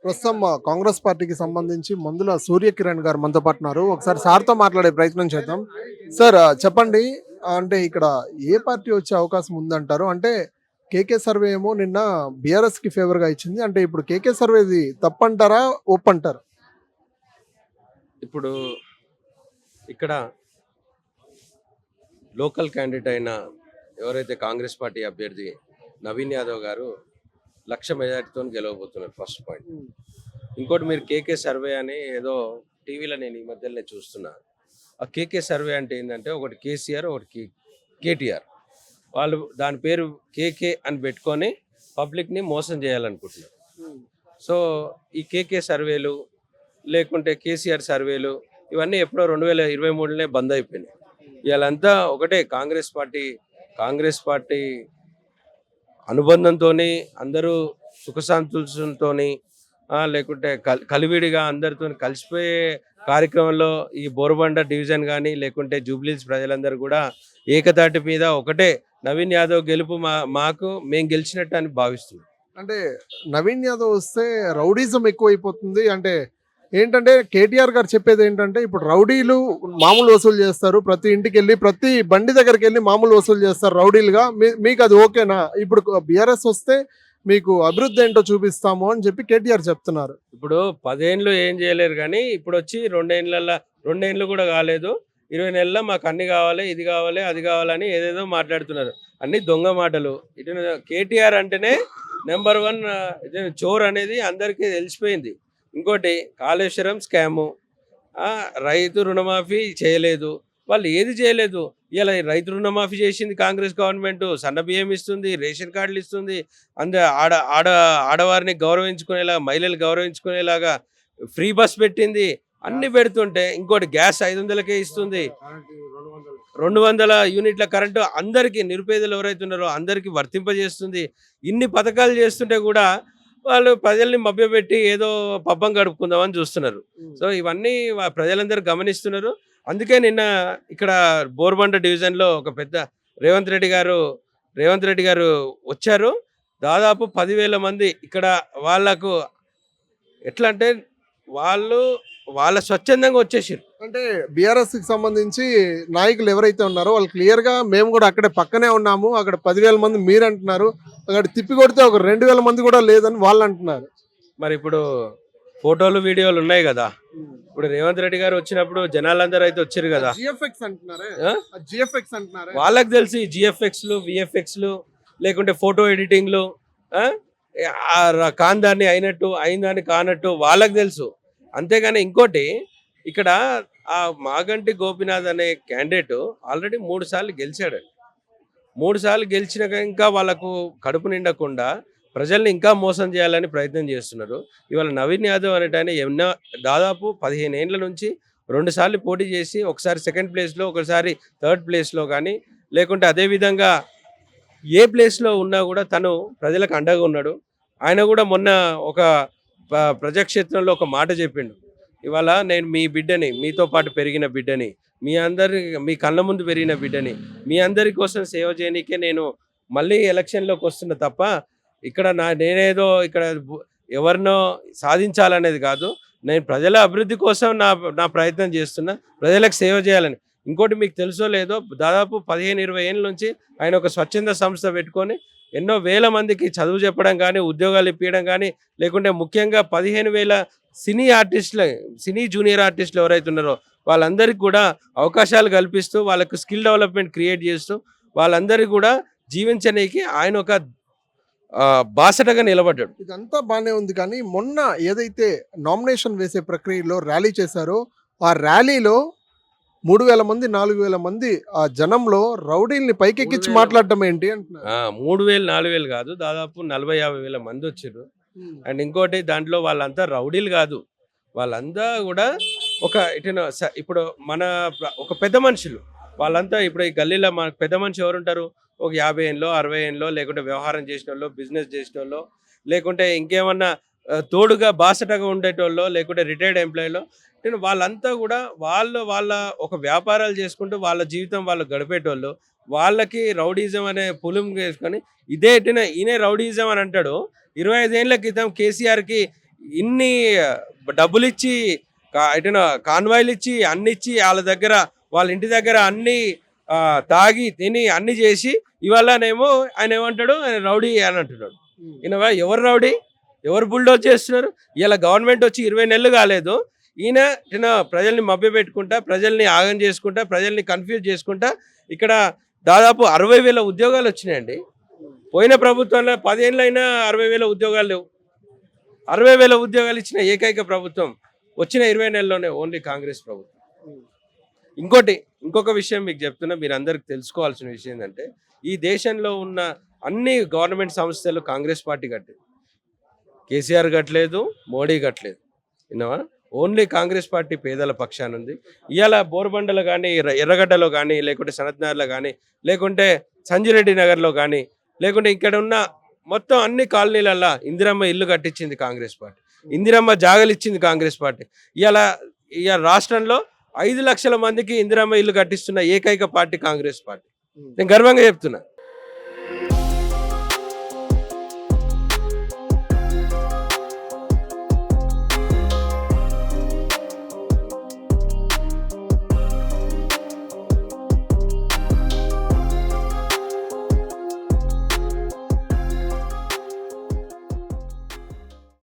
ప్రస్తుతం కాంగ్రెస్ పార్టీకి సంబంధించి మందుల సూర్యకిరణ్ గారు మనతో పాటు ఉన్నారు. ఒకసారి సార్తో మాట్లాడే ప్రయత్నం చేద్దాం. సార్ చెప్పండి. అంటే ఇక్కడ ఏ పార్టీ వచ్చే అవకాశం ఉందంటారు? అంటే కేకే సర్వే ఏమో నిన్న బీఆర్ఎస్‌కి ఫేవర్‌గా ఇచ్చింది. అంటే ఇప్పుడు కేకే సర్వేది తప్పంటారా? ఒప్పంటారా? ఇప్పుడు ఇక్కడ లోకల్ క్యాండిడేట్ అయిన ఎవరైతే కాంగ్రెస్ పార్టీ అభ్యర్థి నవీన్ యాదవ్ గారు 1,00,000 మెజార్టీతో గెలవబోతున్నారు. First point. ఇంకోటి మీరు కేకే సర్వే అని ఏదో టీవీలో నేను ఈ మధ్యలోనే చూస్తున్నా. ఆ కేకే సర్వే అంటే ఏంటంటే ఒకటి కేసీఆర్, ఒకటి కేటీఆర్. వాళ్ళు దాని పేరు కేకే అని పెట్టుకొని పబ్లిక్ని మోసం చేయాలనుకుంటున్నారు. సో ఈ కేకే సర్వేలు లేకుంటే కేసీఆర్ సర్వేలు ఇవన్నీ ఎప్పుడో 2023లోనే బంద్ అయిపోయినాయి. ఇవాళంతా ఒకటే కాంగ్రెస్ పార్టీ అనుబంధంతో అందరూ సుఖశాంతులతో లేకుంటే కలివిడిగా అందరితో కలిసిపోయే కార్యక్రమంలో ఈ బోరబండ డివిజన్ కానీ లేకుంటే జూబ్లీహిల్స్ ప్రజలందరూ కూడా ఏకతాటి మీద ఒకటే నవీన్ యాదవ్ గెలుపు మాకు మేము గెలిచినట్టు అని భావిస్తున్నాం. అంటే నవీన్ యాదవ్ వస్తే రౌడీజం ఎక్కువైపోతుంది. అంటే ఏంటంటే కేటీఆర్ గారు చెప్పేది ఏంటంటే ఇప్పుడు రౌడీలు మామూలు వసూలు చేస్తారు. ప్రతి ఇంటికి వెళ్ళి ప్రతి బండి దగ్గరికి వెళ్ళి మామూలు వసూలు చేస్తారు రౌడీలుగా. మీకు అది ఓకేనా? ఇప్పుడు బీఆర్ఎస్ వస్తే మీకు అభివృద్ధి ఏంటో చూపిస్తాము అని చెప్పి కేటీఆర్ చెప్తున్నారు. ఇప్పుడు 10 ఏళ్ళు ఏం చేయలేరు కానీ ఇప్పుడు వచ్చి 2 ఏళ్ళు కూడా కాలేదు, 20 నెలల్లో మాకు అన్ని కావాలి, ఇది కావాలి, అది కావాలని ఏదేదో మాట్లాడుతున్నారు. అన్ని దొంగ మాటలు. ఇటు కేటీఆర్ అంటేనే నెంబర్ 1 చోర్ అనేది అందరికీ తెలిసిపోయింది. ఇంకోటి కాళేశ్వరం స్కాము, రైతు రుణమాఫీ చేయలేదు, వాళ్ళు ఏది చేయలేదు. ఇలా రైతు రుణమాఫీ చేసింది కాంగ్రెస్ గవర్నమెంట్, సన్న బియ్యం ఇస్తుంది, రేషన్ కార్డులు ఇస్తుంది, ఆడవారిని గౌరవించుకునేలా, మహిళలు గౌరవించుకునేలాగా ఫ్రీ బస్ పెట్టింది, అన్ని పెడుతుంటే ఇంకోటి గ్యాస్ 500కే ఇస్తుంది, 200 యూనిట్ల కరెంటు అందరికీ, నిరుపేదలు ఎవరైతే ఉన్నారో అందరికీ వర్తింపజేస్తుంది. ఇన్ని పథకాలు చేస్తుంటే కూడా వాళ్ళు ప్రజల్ని మభ్యపెట్టి ఏదో పబ్బం గడుపుకుందామని చూస్తున్నారు. సో ఇవన్నీ ప్రజలందరూ గమనిస్తున్నారు. అందుకే నిన్న ఇక్కడ బోర్బండ డివిజన్లో ఒక పెద్ద రేవంత్ రెడ్డి గారు వచ్చారు. దాదాపు 10,000 మంది ఇక్కడ వాళ్ళకు ఎట్లా అంటే వాళ్ళ స్వచ్ఛందంగా వచ్చేసారు. అంటే బీఆర్ఎస్కి సంబంధించి నాయకులు ఎవరైతే ఉన్నారో వాళ్ళు క్లియర్గా మేము కూడా అక్కడే పక్కనే ఉన్నాము, అక్కడ 10,000 మంది మీరు అంటున్నారు, అక్కడ తిప్పి కొడితే ఒక 2,000 మంది కూడా లేదని వాళ్ళు అంటున్నారు. మరి ఇప్పుడు ఫోటోలు వీడియోలు ఉన్నాయి కదా. ఇప్పుడు రేవంత్ రెడ్డి గారు వచ్చినప్పుడు జనాలందరూ అయితే వచ్చారు కదా. వాళ్ళకి తెలిసి జిఎఫ్ఎక్స్లు, విఎఫ్ఎక్స్లు లేకుంటే ఫోటో ఎడిటింగ్లు కాందాన్ని అయినట్టు అయిందాన్ని కానట్టు వాళ్ళకి తెలుసు. అంతేగాని ఇంకోటి ఇక్కడ ఆ మాగంటి గోపీనాథ్ అనే క్యాండిడేట్ ఆల్రెడీ 3 సార్లు గెలిచాడండి. 3 సార్లు గెలిచినాక ఇంకా వాళ్ళకు కడుపు నిండకుండా ప్రజల్ని ఇంకా మోసం చేయాలని ప్రయత్నం చేస్తున్నారు. ఇవాళ నవీన్ యాదవ్ అనేటాయన దాదాపు 15 ఏళ్ళ నుంచి 2 సార్లు పోటీ చేసి ఒకసారి 2nd ప్లేస్లో, ఒకసారి 3rd ప్లేస్లో కానీ లేకుంటే అదేవిధంగా ఏ ప్లేస్లో ఉన్నా కూడా తను ప్రజలకు అండగా ఉన్నాడు. ఆయన కూడా మొన్న ఒక ప్రజాక్షేత్రంలో ఒక మాట చెప్పిండు. ఇవాళ నేను మీ బిడ్డని, మీతో పాటు పెరిగిన బిడ్డని, మీ కళ్ళ ముందు పెరిగిన బిడ్డని, మీ అందరి కోసం సేవ చేయనీకే నేను మళ్ళీ ఎలక్షన్లోకి వస్తున్నా తప్ప ఇక్కడ నేనేదో ఇక్కడ ఎవరినో సాధించాలనేది కాదు. నేను ప్రజల అభివృద్ధి కోసం నా ప్రయత్నం చేస్తున్నా, ప్రజలకు సేవ చేయాలని. ఇంకోటి మీకు తెలుసో లేదో దాదాపు 15-20 ఏళ్ళ నుంచి ఆయన ఒక స్వచ్ఛంద సంస్థ పెట్టుకొని ఎన్నో వేల మందికి చదువు చెప్పడం కానీ, ఉద్యోగాలు ఇప్పించడం కానీ, లేకుంటే ముఖ్యంగా 15,000 సినీ జూనియర్ ఆర్టిస్టులు ఎవరైతే ఉన్నారో వాళ్ళందరికీ కూడా అవకాశాలు కల్పిస్తూ వాళ్ళకు స్కిల్ డెవలప్మెంట్ క్రియేట్ చేస్తూ వాళ్ళందరికీ కూడా జీవించడానికి ఆయన ఒక బాసటగా నిలబడ్డాడు. ఇదంతా బాగానే ఉంది కానీ మొన్న ఏదైతే నామినేషన్ వేసే ప్రక్రియలో ర్యాలీ చేశారో ఆ ర్యాలీలో 3,000 మంది 4,000 మంది ఆ జనంలో రౌడీల్ని పైకెక్కించి మాట్లాడటం ఏంటి అంటున్నారు. 3,000 4,000 కాదు, దాదాపు 40-50 మంది వచ్చారు. అండ్ ఇంకోటి దాంట్లో వాళ్ళంతా రౌడీలు కాదు, వాళ్ళంతా కూడా ఇప్పుడు ఒక పెద్ద మనుషులు వాళ్ళంతా. ఇప్పుడు ఈ గల్లీలో మన పెద్ద మనిషి ఎవరుంటారు? ఒక 50 ఏళ్ళలో 60 ఏళ్ళలో లేకుంటే వ్యవహారం చేసిన వాళ్ళు, బిజినెస్ చేసిన వాళ్ళు, లేకుంటే ఇంకేమన్నా తోడుగా బాసటగా ఉండేటోళ్ళు, లేకుంటే రిటైర్డ్ ఎంప్లాయీలో వాళ్ళంతా కూడా వాళ్ళ ఒక వ్యాపారాలు చేసుకుంటూ వాళ్ళ జీవితం వాళ్ళు గడిపేటోళ్ళు. వాళ్ళకి రౌడీజం అనే పులుం వేసుకొని ఈయనే రౌడీజం అని అంటాడు. 25 ఏళ్ల క్రితం కేసీఆర్కి ఇన్ని డబ్బులు ఇచ్చి ఎటైనా కాన్వాయిలు ఇచ్చి అన్ని ఇచ్చి వాళ్ళ దగ్గర వాళ్ళ ఇంటి దగ్గర అన్ని తాగి తిని అన్ని చేసి ఇవాళనేమో ఆయన ఏమంటాడు, ఆయన రౌడీ అని అంటున్నాడు. ఈయన ఎవరు రౌడీ, ఎవరు బుల్డోజ్ చేస్తున్నారు? ఇలా గవర్నమెంట్ వచ్చి 20 నెలలు కాలేదు, ఈయన ప్రజల్ని మభ్యపెట్టుకుంటా, ప్రజల్ని ఆగం చేసుకుంటా, ప్రజల్ని కన్ఫ్యూజ్ చేసుకుంటా ఇక్కడ దాదాపు 60,000 ఉద్యోగాలు వచ్చినాయండి. పోయిన ప్రభుత్వంలో 10 ఏళ్ళైనా 60,000 ఉద్యోగాలు లేవు. 60,000 ఉద్యోగాలు ఇచ్చిన ఏకైక ప్రభుత్వం వచ్చిన 20 నెలల్లోనే ఓన్లీ కాంగ్రెస్ ప్రభుత్వం. ఇంకొక విషయం మీకు చెప్తున్నా, మీరు అందరికి తెలుసుకోవాల్సిన విషయం ఏంటంటే, ఈ దేశంలో ఉన్న అన్ని గవర్నమెంట్ సంస్థలు కాంగ్రెస్ పార్టీ కట్టింది. కేసీఆర్ కట్టలేదు, మోడీ కట్టలేదు. విన్నావా? ఓన్లీ కాంగ్రెస్ పార్టీ పేదల పక్షాన ఉంది. ఇవాళ బోర్బండలో కానీ, ఎర్రగడ్డలో కానీ, లేకుంటే సనత్నగర్లో కానీ, లేకుంటే సంజిరెడ్డి నగర్లో కానీ, లేకుంటే ఇక్కడ ఉన్న మొత్తం అన్ని కాలనీలల్లో ఇందిరమ్మ ఇల్లు కట్టించింది కాంగ్రెస్ పార్టీ, ఇందిరమ్మ జాగలు ఇచ్చింది కాంగ్రెస్ పార్టీ. ఇవాళ రాష్ట్రంలో 5 లక్షల మందికి ఇందిరమ్మ ఇల్లు కట్టిస్తున్న ఏకైక పార్టీ కాంగ్రెస్ పార్టీ. నేను గర్వంగా చెప్తున్నా.